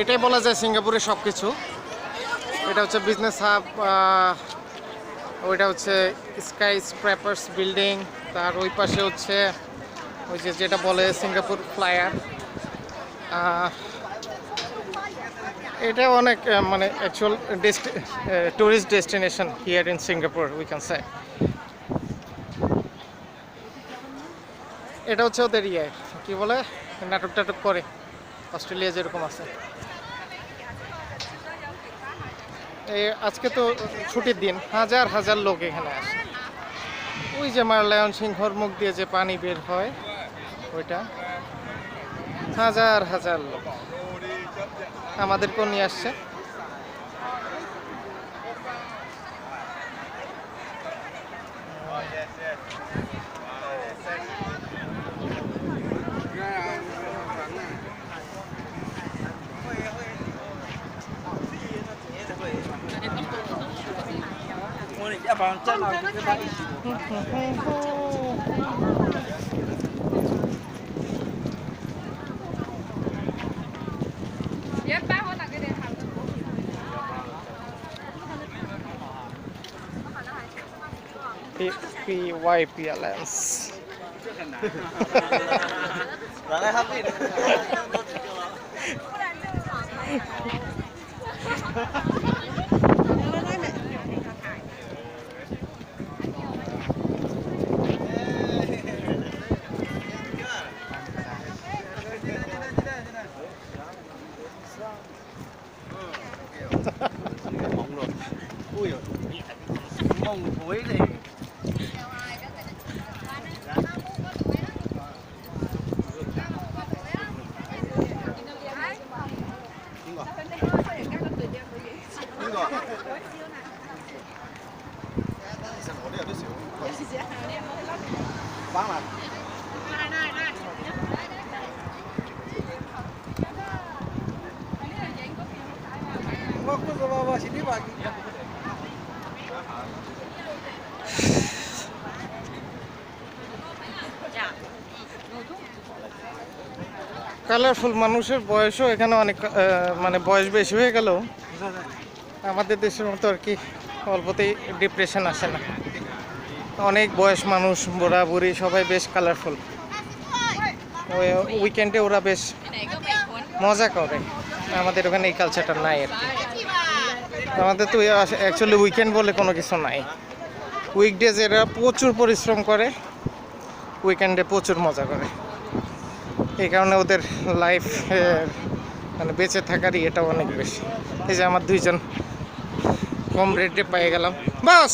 এটাই বলা যায় সিঙ্গাপুরের সব কিছু। এটা হচ্ছে বিজনেস হাব, ওইটা হচ্ছে স্কাই স্ক্র্যাপার্স বিল্ডিং, তার ওই পাশে হচ্ছে ওই যে যেটা বলে সিঙ্গাপুর ফ্লায়ার। এটা অনেক মানে actual tourist destination here in Singapore we can say. এটা হচ্ছে ওদের কি বলে নাটক টাটক করে অস্ট্রেলিয়া যেরকম আছে। এই আজকে তো ছুটির দিন, হাজার হাজার লোক এখানে আসে। ওই যে মারলায়ন সিংহর মুখ দিয়ে যে পানি বের হয় ওইটা, হাজার হাজার লোক আমাদেরকেও নিয়ে আসছে। PYP Alliance. কালারফুল মানুষের বয়সও এখানে অনেক, মানে বয়স বেশি হয়ে গেল আমাদের দেশের মতো আর কি অল্পতেই ডিপ্রেশন আসে না। অনেক বয়স মানুষ, বুড়া বুড়ি সবাই বেশ কালারফুল। উইকেন্ডে ওরা বেশ মজা করে, আমাদের ওখানে এই কালচারটা নাই আর কি। আমাদের তো অ্যাকচুয়ালি উইকেন্ড বলে কোনো কিছু নাই। উইকডেজ এরা প্রচুর পরিশ্রম করে, উইকেন্ডে প্রচুর মজা করে। এই কারণে ওদের লাইফ মানে বেঁচে থাকারই এটা অনেক বেশি। এই যে আমার দুইজন কম রেটে পেয়ে গেলাম বাস।